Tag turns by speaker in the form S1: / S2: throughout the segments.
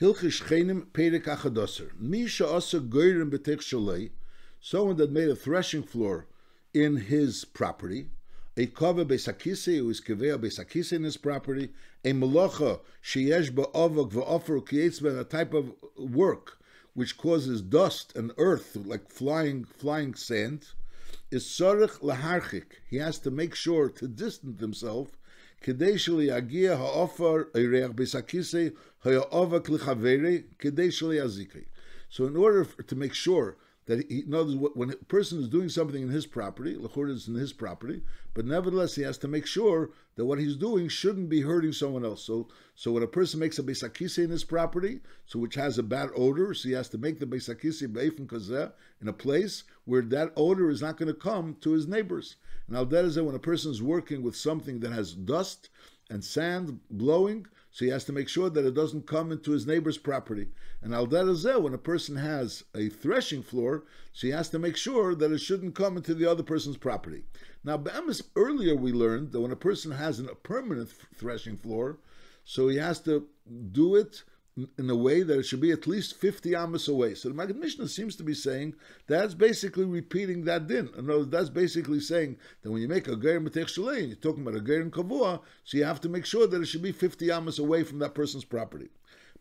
S1: Hilchis Shcheinim Perek Achadoser. Mi she'asa goyrim b'tech shalei, someone that made a threshing floor in his property, a kava besakise, who is kaveh besakise in his property, a malacha sheyesh ba'avok va'ofer u'kiyetzben, a type of work which causes dust and earth, like flying sand, is sarich laharchik. He has to make sure to distance himself. Kedei sheliyagia ha'ofer ereach besakise ha'avok lichavere kedei sheliazikri. So in order to make sure that he knows when a person is doing something in his property, l'chor is in his property, but nevertheless he has to make sure that what he's doing shouldn't be hurting someone else. So when a person makes a beisakise in his property, so which has a bad odor, so he has to make the beisakise be'efin kazeh in a place where that odor is not going to come to his neighbors. And al derezeh, when a person is working with something that has dust and sand blowing, so he has to make sure that it doesn't come into his neighbor's property. And al derezeh, when a person has a threshing floor, so he has to make sure that it shouldn't come into the other person's property. Now, be'emes, earlier we learned that when a person has a permanent threshing floor, so he has to do it in a way that it should be at least 50 amos away. So the Maggid Mishnah seems to be saying that's basically repeating that din. In other words, that's basically saying that when you make a gerim b'tech shalei, you're talking about a gerim kavua, so you have to make sure that it should be 50 amos away from that person's property.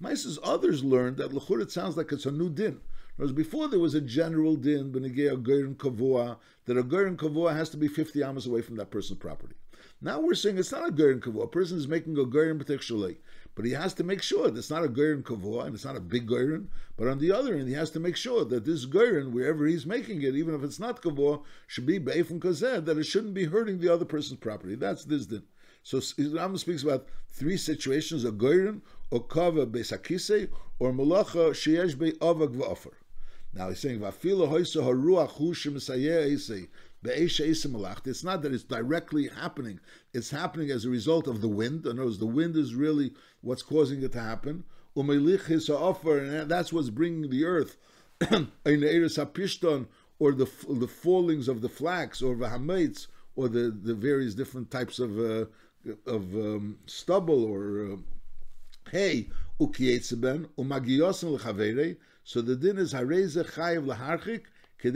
S1: Maises, others learned that l'chur, it sounds like it's a new din. Whereas before there was a general din, b'negei a gerim kavua, that a gerim kavua has to be 50 amos away from that person's property. Now we're saying it's not a gerim kavua. A person is making a gerim b'tech shalei, but he has to make sure that it's not a gerin kavua, and it's not a big gerin, but on the other end, he has to make sure that this gerin, wherever he's making it, even if it's not kavua, should be be'efun kazeh, that it shouldn't be hurting the other person's property. That's this din. So Rambam speaks about three situations: a gerin, or kava besakise, or malacha sheyesh be'avak v'ofer. Now he's saying, v'afilo hoysa haruach hu shemisayeh esei. It's not that it's directly happening. It's happening as a result of the wind. In other words, the wind is really what's causing it to happen. And that's what's bringing the earth, or the fallings of the flax, or the hametz, or the various different types of stubble or hay. So the din is hareze chayiv laharchik. So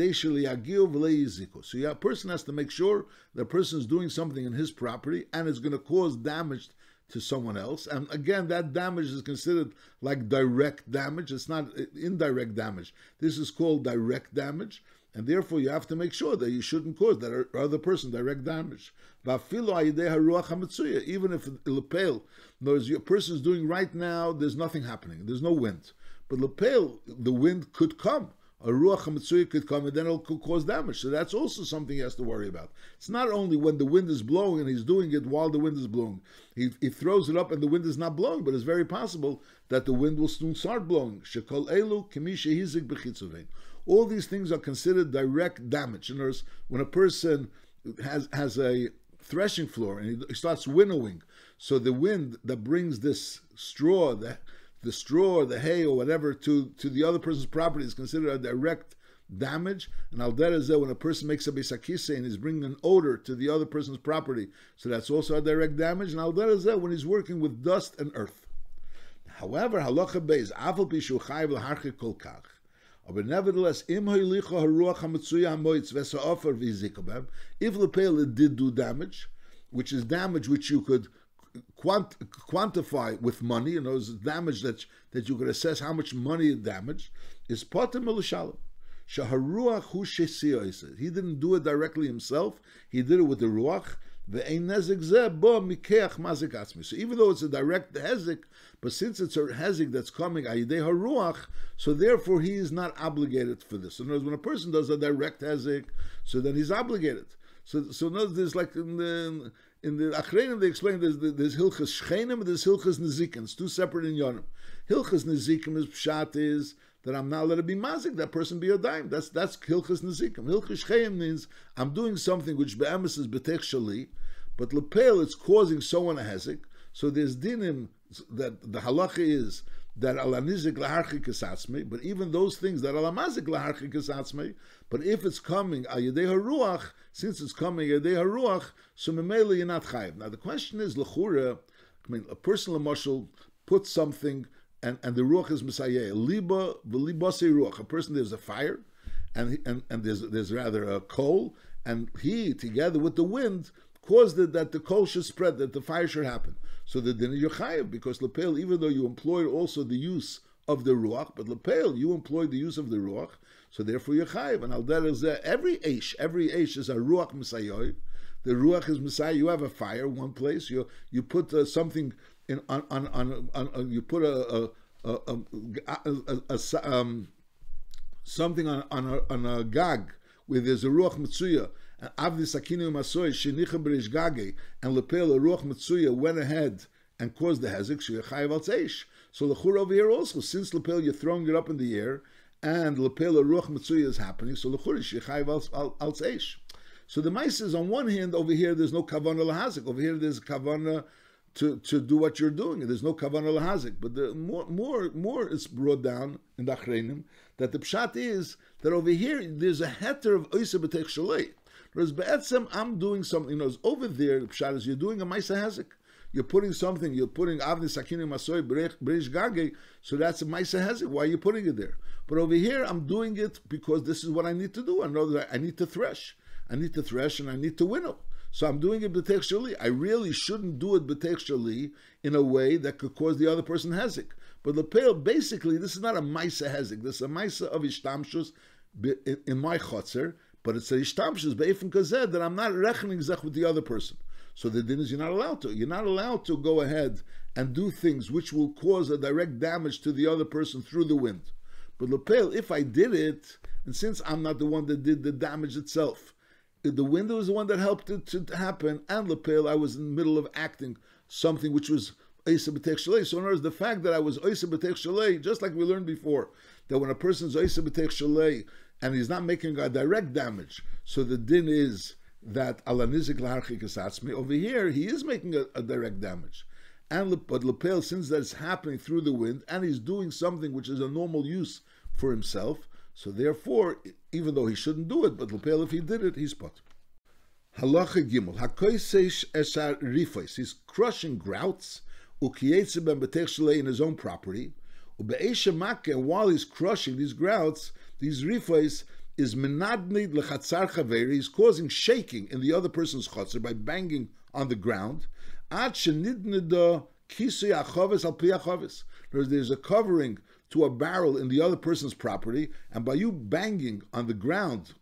S1: a person has to make sure the person is doing something in his property and it's going to cause damage to someone else. And again, that damage is considered like direct damage. It's not indirect damage. This is called direct damage. And therefore you have to make sure that you shouldn't cause that other person direct damage. Even if lepel, your person is doing right now, there's nothing happening. There's no wind. But lepel, the wind could come. A ruach hametzuya could come and then it could cause damage. So that's also something he has to worry about. It's not only when the wind is blowing and he's doing it while the wind is blowing. He throws it up and the wind is not blowing, but it's very possible that the wind will soon start blowing. Shekol elu kemi shehizik b'chitzuvein. All these things are considered direct damage. In other words, when a person has a threshing floor and he starts winnowing, so the wind that brings this straw, the straw or the hay or whatever to the other person's property is considered a direct damage. And al derezeh, when a person makes a beisakise and is bringing an odor to the other person's property, so that's also a direct damage. And al derezeh, when he's working with dust and earth. However, halacha beis afal pishu chayiv laharchik kol kach. But nevertheless, im hoilicha haruach hametzuya hamoitz v'sa'ofer v'yizikabem, if lepel it did do damage, which is damage which you could quantify with money, and those damage that you could assess how much money it damaged, is potem elishalom. Shaharuach hu shesiyah. He didn't do it directly himself. He did it with the ruach. Ve'ein nezek zeh bo mikeach mazik atzmi. So even though it's a direct hezek, but since it's a hezek that's coming ayidei haruach, so therefore he is not obligated for this. In other words, when a person does a direct hezek, so then he's obligated. So there's like in the Achreinim they explain there's Hilchas Shcheinim and there's Hilchas Nezikim. It's two separate in Yonim. Hilchas Nezikim is pshat is that I'm not allowed to be mazik, that person be a dime. That's Hilchas Nezikim. Hilchas Shcheinim means I'm doing something which be'emes is betech shali, but lepel it's causing someone a hezek. So there's dinim that the halacha is that ala nizik laharchik esatzmei, but even those things that ala mazik laharchik esatzmei, but if it's coming ayedei haruach, since it's coming ayedei haruach, so memela you're not chayiv. Now the question is lechura. I mean, a person l'mashal puts something the ruach is Messiah. Liba v'libase ruach. A person, there's a fire, and there's rather a coal, and he together with the wind caused it that the coal should spread, that the fire should happen. So the din is Yechayev, because Lepel, even though you employed also the use of the ruach, but Lepel, you employed the use of the ruach, so therefore Yechayev. And al derech zeh, every eish is a ruach Messiah. The ruach is Messiah. You have a fire one place. You put something in on you put something on a gag where there's a ruach mitzuya. And avdi sakinu masoy shenicha b'rish gage, and lepel a ruach mitzuya went ahead and caused the hezek. Shechayev al tzeish. So the chur over here also, since lepel you're throwing it up in the air, and lepel a ruach mitzuya is happening, so the chur is shechayev al tzeish. So the mice is, on one hand, over here there's no kavanah lahazik. Over here there's kavanah to do what you're doing. There's no kavanah lahazik. But the more is brought down in the Shcheinim that the pshat is that over here there's a heter of oisa b'teich shalei. Whereas be'etzem I'm doing something. Over there the pshat is you're doing a maisa hazik. You're putting something. You're putting avni sakini masoy b'reish gage. So that's a maisa hazik. Why are you putting it there? But over here I'm doing it because this is what I need to do. I know that I need to thresh. I need to thresh and I need to winnow. So I'm doing it b'teich shali. I really shouldn't do it b'teich shali in a way that could cause the other person hezek. But lepel, basically, this is not a maisa hezek. This is a maisa of ishtamshus in my chotzer, but it's a ishtamshus be'efin kazeh that I'm not reckoning zech with the other person. So the din is you're not allowed to. You're not allowed to go ahead and do things which will cause a direct damage to the other person through the wind. But lepel, if I did it, and since I'm not the one that did the damage itself, the wind was the one that helped it to happen, and lepel, I was in the middle of acting something which was oisa b'teich shalei. So in other words, the fact that I was oisa b'teich shalei, just like we learned before, that when a person is oisa b'teich shalei and he's not making a direct damage, so the din is that ala nizik laharchik esatzmi. Over here, he is making a direct damage, but lepel, since that's happening through the wind, and he's doing something which is a normal use for himself. So therefore, even though he shouldn't do it, but lepel, if he did it, he's pot. Halacha gimel hakoisesh esar rifos. He's crushing grouts ukiyetze ben b'teich shalei in his own property. Ube'esha makeh, and while he's crushing these grouts, these rifos is menadnid lechatzar chaveri. He's causing shaking in the other person's chatzar by banging on the ground. Ad shenidnida kisui achaves al pi achaves. There's a covering to a barrel in the other person's property, and by you banging on the ground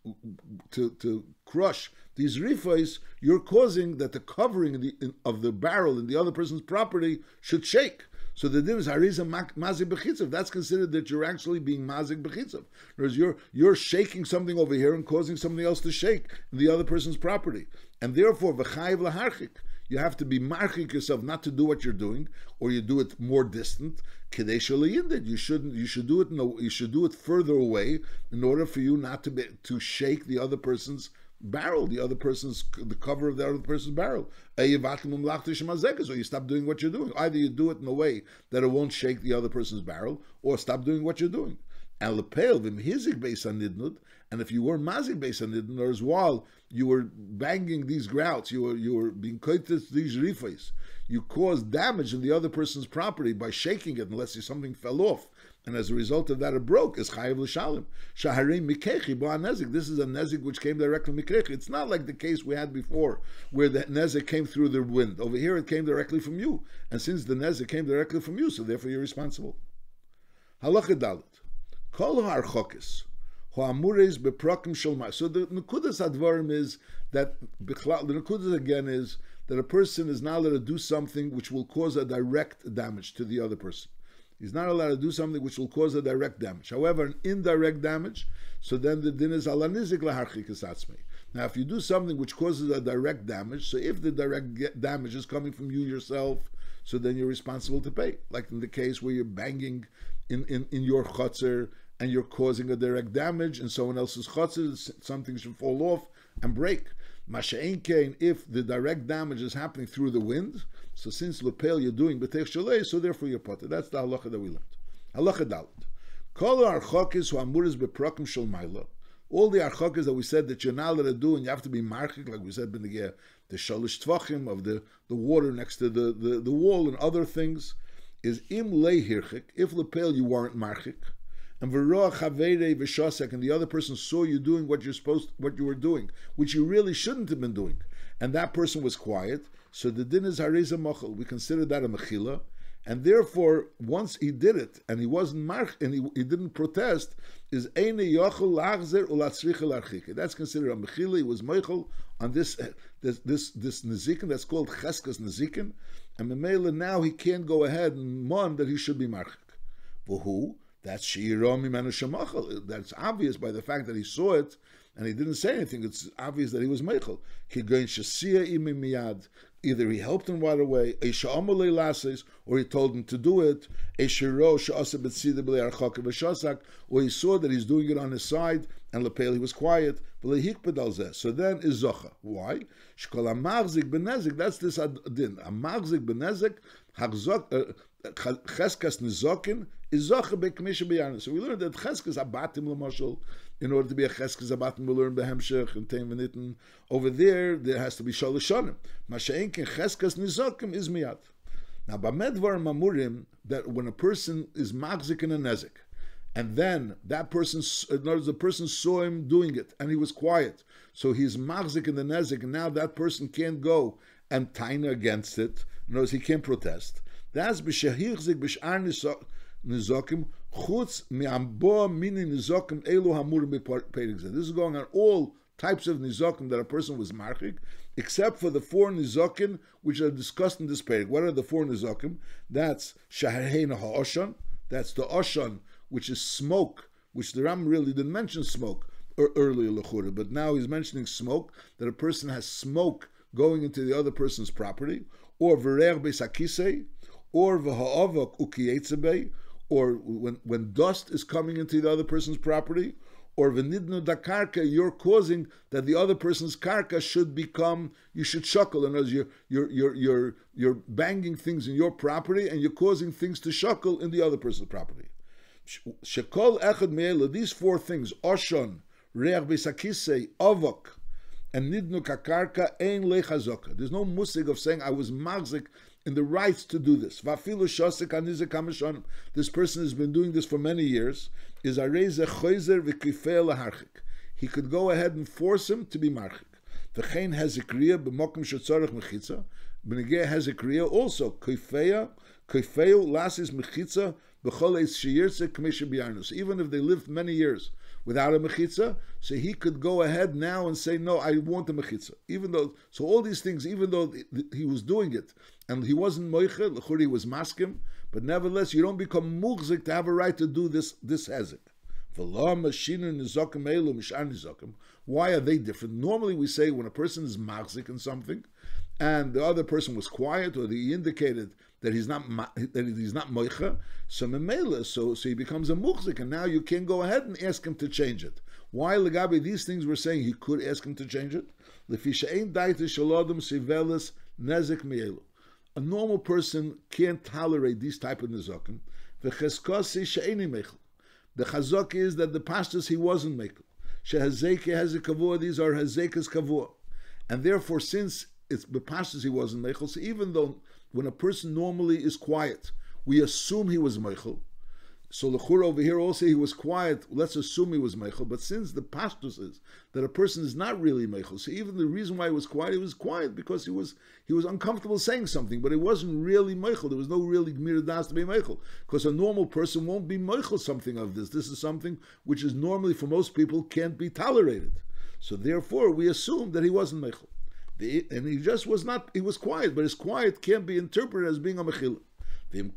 S1: to crush these rifos, you're causing that the covering of the barrel in the other person's property should shake. So the din is hariza mazik b'chitzav. That's considered that you're actually being mazik b'chitzav. Whereas you're shaking something over here and causing something else to shake in the other person's property, and therefore v'chayiv laharchik. You have to be marchik yourself not to do what you're doing, or you do it more distant. Kedei shelo you should do it. You should do it further away in order for you not to shake the other person's barrel, the cover of the other person's barrel. So you stop doing what you're doing. Either you do it in a way that it won't shake the other person's barrel, or stop doing what you're doing. And if you were mazik beis hanidnud, as while you were banging these grouts, you were being koites these rifos, you caused damage in the other person's property by shaking it, unless something fell off, and as a result of that it broke. Is chayiv l'shalim shaharim mikechi bo nezik. This is a nezik which came directly mikechi. It's not like the case we had before, where the nezik came through the wind. Over here it came directly from you, and since the nezik came directly from you, so therefore you're responsible. Halacha dalet. Kol ha'archokis ha'amures beprokim shalma. So the nekudas advarim is that the nekudas again is that a person is not allowed to do something which will cause a direct damage to the other person. He's not allowed to do something which will cause a direct damage. However, an indirect damage, so then the din is ala nizik laharchik esatzmei. Now, if you do something which causes a direct damage, so if the direct damage is coming from you yourself, so then you're responsible to pay. Like in the case where you're banging in your chotzer and you're causing a direct damage in someone else's chotzer, something should fall off and break. Masha'en kein, if the direct damage is happening through the wind, so since lepel you're doing b'teich shalei, so therefore you're potter. That's the halacha that we learned. Halacha dalet. Kol archokis hu amuris beprokim shel maila. All the archokis that we said that you're not allowed to do, and you have to be marchik, like we said, the shalish tvachim of the water next to the wall and other things. is im lehirchik, if lepel you weren't marchik, and v'roach havere v'shasek, and the other person saw you doing what you were doing, which you really shouldn't have been doing, and that person was quiet. So the din is hareza machal. We consider that a mechila, and therefore once he did it and he wasn't march and he didn't protest, is eine yochel lachzer ulatzricha larchike. That's considered a mechila. He was meichel on this nezikin that's called cheskas nezikin, and memela now he can't go ahead and mon that he should be marchik. For who? That's she'iro mimenu shemachal. That's obvious by the fact that he saw it and he didn't say anything. It's obvious that he was meichel. Kigoin shesia imi miyad. Either he helped him right away, or he told him to do it, or he saw that he's doing it on his side, and lepel he was quiet. So then is zocha. Why? That's this din. A magzik benezik, cheskas nizokin is zocha bekmisha b'yarnis. So we learned that cheskas abatim l'mashal. In order to be a cheskas abatim, we learn behemshech and tein v'nitin. Over there has to be shaloshanim. Masha'enkin cheskas nizokim is miyad. Now, b'medvar mamurim, that when a person is magzik in a nezik, and then that person, in other words, the person saw him doing it, and he was quiet, so he's magzik in the nezik, and now that person can't go and taina against it. In other words, he can't protest. That's b'shehirzik b'sh'ar nizokim chutz mi'ambo mini nizokim elu hamurim b'perik zeh. This is going on all types of nizokim that a person was marchik, except for the 4 nizokim which are discussed in this perik. What are the 4 nizokim? That's shaharheina ha'oshan. That's the oshan, which is smoke, which the Ram really didn't mention smoke earlier l'chura, but now he's mentioning smoke, that a person has smoke going into the other person's property, or v'reich be'sakisei, or v'ha'avok ukiyetze, or when dust is coming into the other person's property, or v'nidnu dakarka, you're causing that the other person's karka should become, you should shuckle. In other words, you're banging things in your property and you're causing things to shuckle in the other person's property. Shekol echad me'ela, these 4 things, oshon, reach besakisei, avok, and nidnu kakarka, ein lechazoka. There's no musig of saying I was magzik in the rights to do this. Vafilu shosek anizek hamashonim. This person has been doing this for many years. Is areze choizer v'kifei laharchik. He could go ahead and force him to be marchik. V'chein hezekriya b'mokim shetzorech mechitza. B'negei hezekriya also kifeya lasis mechitza b'chol eitz sheyirtze k'meshe b'yarnus. Even if they lived many years without a mechitza, so he could go ahead now and say, no, I want a mechitza. Even though, so all these things, even though he was doing it, and he wasn't moiche, l'churi he was maskim, but nevertheless, you don't become mughzik to have a right to do this hezek. Why are they different? Normally we say when a person is machzik in something, and the other person was quiet, or he indicated that he's not moicha, so memela, so he becomes a mughzik, and now you can go ahead and ask him to change it. Why legabe these things we're saying he could ask him to change it? A normal person can't tolerate these type of nizokim. The chazak is that the pastors he wasn't making. Shehazeke has a kavua, these are hazekas kavua. And therefore, since it's the pastors he wasn't meichel, so even though when a person normally is quiet, we assume he was meichel. So the chur over here also he was quiet. Let's assume he was meichel. But since the pastus is that a person is not really meichel, so even the reason why he was quiet because he was uncomfortable saying something, but it wasn't really meichel. There was no really gmir das to be meichel, because a normal person won't be meichel something of this. This is something which is normally for most people can't be tolerated. So therefore we assume that he wasn't meichel, and he just was not. He was quiet, but his quiet can't be interpreted as being a mechila. And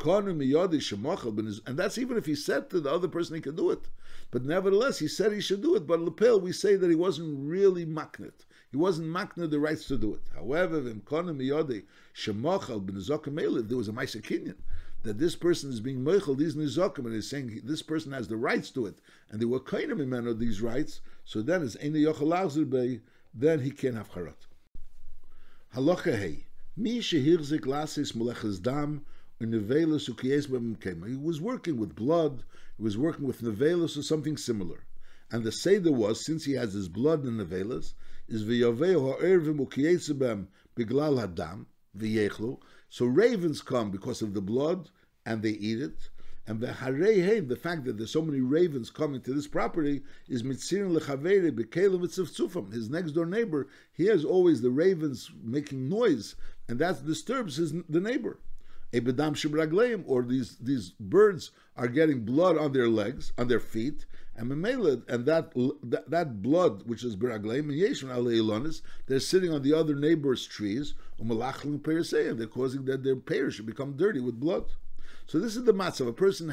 S1: that's even if he said to the other person he could do it. But nevertheless, he said he should do it. But Lepel, we say that he wasn't really maknet. He wasn't maknet the rights to do it. However, if there was a Maisa Kinyan, that this person is being meichel, these nizokim, and is saying this person has the rights to it, and they were kind of men of these rights, so then it's Eine Yochel Lachzer Bey, then he can't have charat. Halacha Hey, Mi Shehirzik Lasis Moleches Dam, he was working with blood, he was working with nevelas or something similar. And the seder was, since he has his blood in nevelas, is v'yaveu ha'ervim u'kiyetzebem biglal hadam v'yechlu. So ravens come because of the blood, and they eat it. And the fact that there's so many ravens coming to this property is mitzirin lechaveri b'kelev tzuftzufam. His next door neighbor, he has always the ravens making noise, and that disturbs the neighbor. Ebedam shebragleim, or these birds are getting blood on their legs, on their feet, and memela, and that blood which is bragleim and yeshon aleilonis, they're sitting on the other neighbor's trees, umalachlim perisei, and they're causing that their pears should become dirty with blood. So this is the matzav. A person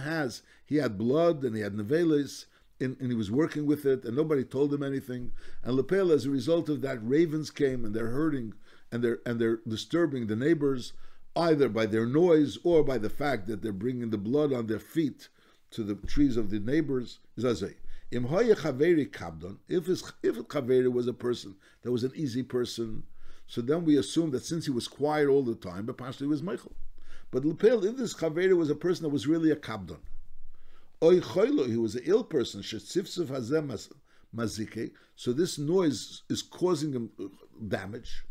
S1: he had blood and he had neveles, and he was working with it, and nobody told him anything. And lepel, as a result of that, ravens came and they're hurting and they're disturbing the neighbors, either by their noise or by the fact that they're bringing the blood on their feet to the trees of the neighbors. If Chaveri was a person that was an easy person, so then we assume that since he was quiet all the time, but partially he was Michael. But Lepel, if this Chaveri was a person that was really a Kabdon, Oy Choylo, he was an ill person, Shetzifsuf Hazem Mazike, so this noise is causing him damage.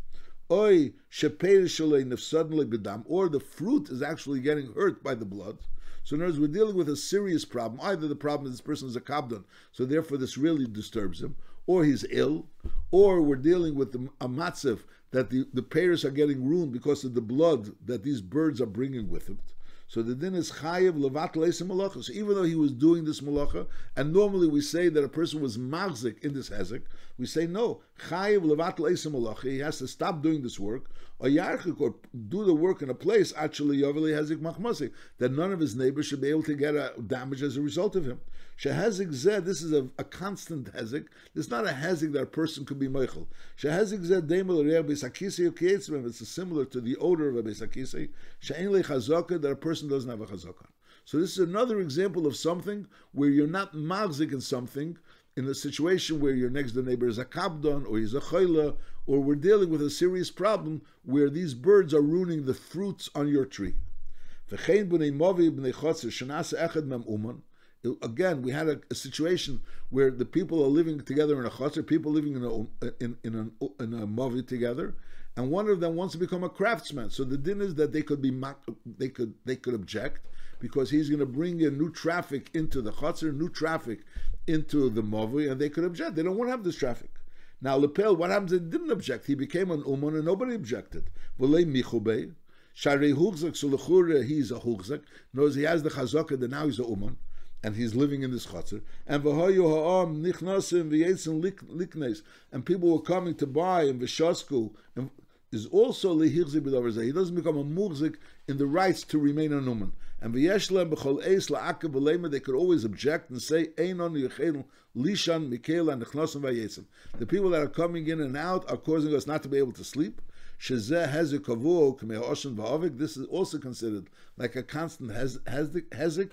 S1: Oy Shepeir Shalei Nefsudnly Bedam, or the fruit is actually getting hurt by the blood. So in other words, we're dealing with a serious problem. Either the problem is this person is a Kabdon, so therefore this really disturbs him, or he's ill, or we're dealing with a matzav that the pears are getting ruined because of the blood that these birds are bringing with it. So the din is chayev levat leisim malacha. So even though he was doing this malacha, and normally we say that a person was magzik in this hezek, we say no, chayev levat leisim malacha. He has to stop doing this work, or yarchik, or do the work in a place actually yoveli hezek machmasi, that none of his neighbors should be able to get a damage as a result of him. Shehezik zeh, this is a constant hezek. It's not a hezek that a person could be meichel. Shehezik zeh deimel re'er beisakisi ukeitzim. It's similar to the odor of a beisakisi. She'en le chazaka, that a person doesn't have a chazaka. So this is another example of something where you're not magzik in something, in a situation where your next door neighbor is a kabdon, or he's a chayla, or we're dealing with a serious problem where these birds are ruining the fruits on your tree. Again, we had a situation where the people are living together in a chotzer, people living in a mavi together, and one of them wants to become a craftsman. So the din is that they could object, because he's going to bring in new traffic into the chotzer, new traffic into the mavi, and they could object. They don't want to have this traffic. Now lepel, what happens? They didn't object. He became an uman, and nobody objected. V'lei michubei sharei hugzak sulachur. He's a hugzak. Knows he has the chazaka that now he's a uman, and he's living in this chotzer. And v'hayu ha'am nichnasim v'yetzin liknes, and people were coming to buy, and v'shasku, and is also lehirzik b'davar. He doesn't become a mugzik in the rights to remain a uman. And v'yeshlem b'chol eis la'akav v'lema, they could always object and say einon yechel lishan mikela nichnasim v'yetzin. The people that are coming in and out are causing us not to be able to sleep. Shezeh hezek kavuo k'mei oshen v'avik. This is also considered like a constant hezek.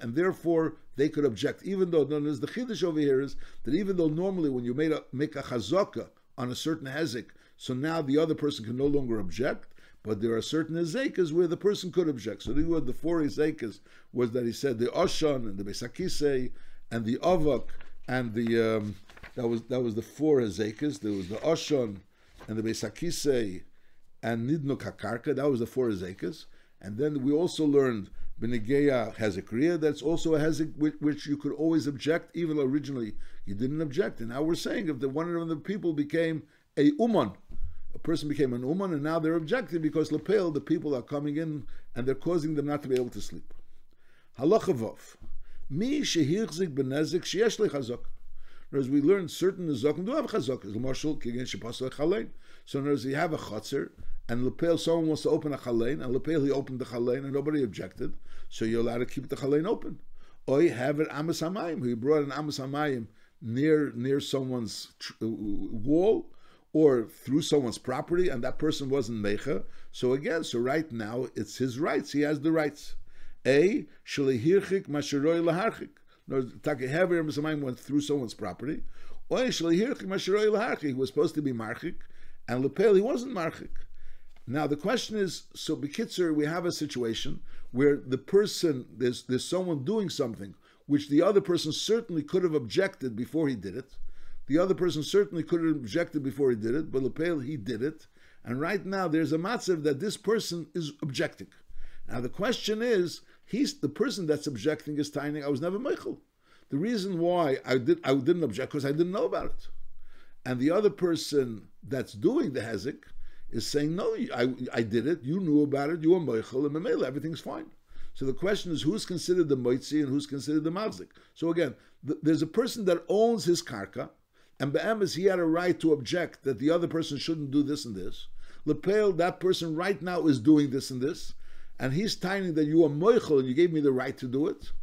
S1: And therefore they could object, even though the chiddush over here is that even though normally when you make a chazaka on a certain hezek, so now the other person can no longer object, but there are certain hezekas where the person could object. So the four hezekas was that he said the oshan and the besakise and the avak and the that was the four hezekas. There was the oshan and the besakise and nidno kakarka. That was the four hezekas. And then we also learned Benegeya Hezekriya, that's also a Hezek which you could always object, even though originally you didn't object. And now we're saying if one of the people became a uman, a person became an uman, and now they're objecting because lepel, the people are coming in and they're causing them not to be able to sleep. Halacha Vav. Mi shehirzik benezik sheyesh lechazok. As we learned, certain nezakim do have chazok. L'marshal kigen shepasal chalein. So as you have a chotzer, and lepel, someone wants to open a chalein, and lepel, he opened the chalein, and nobody objected, so you're allowed to keep the chalein open. Or you have it amas hamayim, he brought an amas hamayim near someone's wall, or through someone's property, and that person wasn't mecha. So again, right now, it's his rights, he has the rights. Shalihirchik masheroi laharchik. Takehever amas hamayim went through someone's property. Or shalihirchik masheroi laharchik, he was supposed to be marchik, and lepel, he wasn't marchik. Now the question is, so b'kitzur, we have a situation where the person, there's someone doing something which the other person certainly could have objected before he did it. The other person certainly could have objected before he did it, but lepel, he did it. And right now there's a matzav that this person is objecting. Now the question is, he's the person that's objecting is taining. I was never meichel. The reason why I didn't object because I didn't know about it, and the other person that's doing the hezek is saying no, I did it. You knew about it. You were meichel, and memela, everything's fine. So the question is, who's considered the moitzi and who's considered the mavzik? So again, there's a person that owns his karka, and be'emes he had a right to object that the other person shouldn't do this and this. Lepel, that person right now is doing this and this, and he's taining that you are moichel and you gave me the right to do it.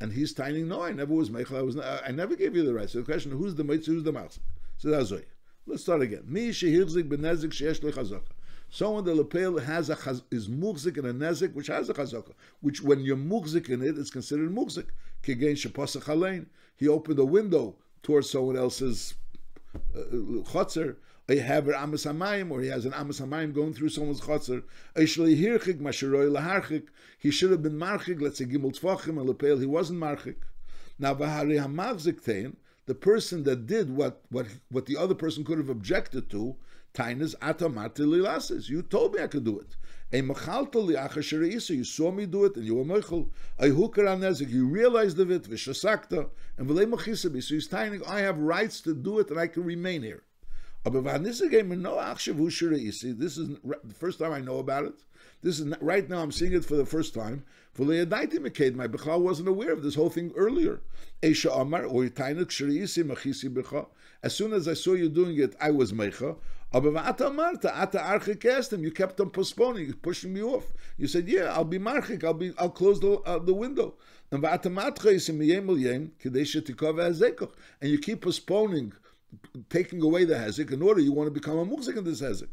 S1: And he's taining, no, I never was meichel. I never gave you the right. So the question, who's the moitzi, who's the mavzik? So that's right. Let's start again. Mi shehirzik benezik sheyesh lechazaka. Someone that lepel has is muhzik in a nezik which has a chazaka, which when you're muhzik in it, it's considered muhzik. Kigein shepasach halein. He opened a window towards someone else's chotzer. A haver amas hamayim, or he has an amas hamayim going through someone's chotzer. Eishlei hirchik masheroi laharchik. He should have been marchik. Let's say gimel tfachim, and lepel he wasn't marchik. Now v'hari hamachzik tein. The person that did what the other person could have objected to, tainas atamati lilasis. You told me I could do it. You saw me do it, and you were meichel. You realized of it, and so he's taining. I have rights to do it, and I can remain here. This is the first time I know about it. This is right now. I'm seeing it for the first time. My Bechla wasn't aware of this whole thing earlier. As soon as I saw you doing it, I was meicha. You kept on postponing, pushing me off. You said, "Yeah, I'll be marchik. I'll close the window." And you keep postponing, taking away the hezek in order you want to become a muhzik in this hezek.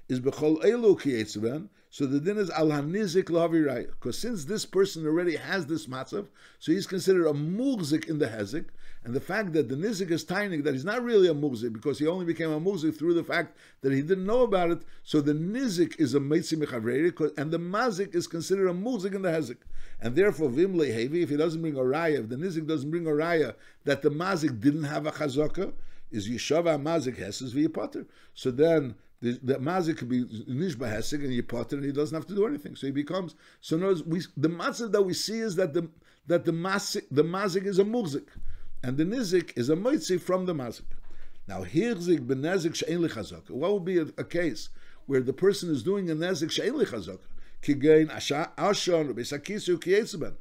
S1: Is bechol elu ki yitzben. So the din is al hanizik laviraya, because since this person already has this matzav, so he's considered a muhzik in the hezek, and the fact that the nizik is tiny, that he's not really a muhzik because he only became a muhzik through the fact that he didn't know about it. So the nizik is a meitzi mechavreri, and the mazik is considered a muhzik in the hezek, and therefore vim lehevi, if he doesn't bring a raya, if the nizik doesn't bring a raya that the mazik didn't have a chazaka, is yeshava mazik heses v'yipater. So then the mazik could be nishba hesig and yipater, and he doesn't have to do anything. So he becomes. So notice the matzah that we see is that the mazik is a muzik, and the nizik is a moitzi from the mazik. Now hirzik benezik she'en lichazaka. What would be a case where the person is doing a nezik she'en lichazaka? Kigein ashon besakisu kiyetzben.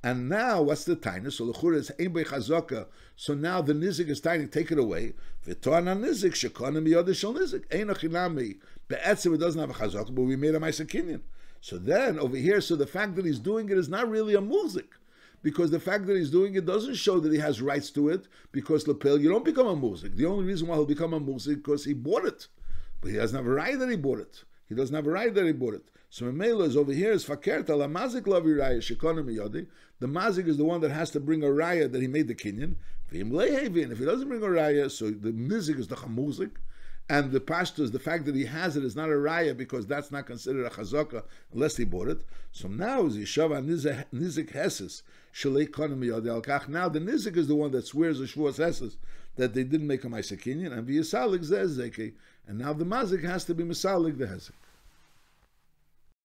S1: And now, what's the tainus? So l'chura is ein bei chazaka. So now the nizik is tiny. Take it away. V'toana nizik shekonim yodeh shel nizik. Ein achinami. Be'etzim it doesn't have a chazaka, but we made a ma'aser kinyan. So then over here, so the fact that he's doing it is not really a muzik, because the fact that he's doing it doesn't show that he has rights to it. Because lapel, you don't become a muzik. The only reason why he'll become a muzik because he bought it, but he doesn't have a right that he bought it. He doesn't have a right that he bought it. So Memela is over here is fakert ala mazik lavi raya shekonim yodi. The mazik is the one that has to bring a raya that he made the kinyan. If he doesn't bring a raya, so the nizik is the chamuzik, and the pashto is the fact that he has it is not a raya because that's not considered a chazaka unless he bought it. So now is yeshava nizik heses shalei konim yodi al kach. Now the nizik is the one that swears a shvuas heses that they didn't make a ma'aser kinyan, and v'yisalig zeh zeki, and now the mazik has to be misalig the hesek.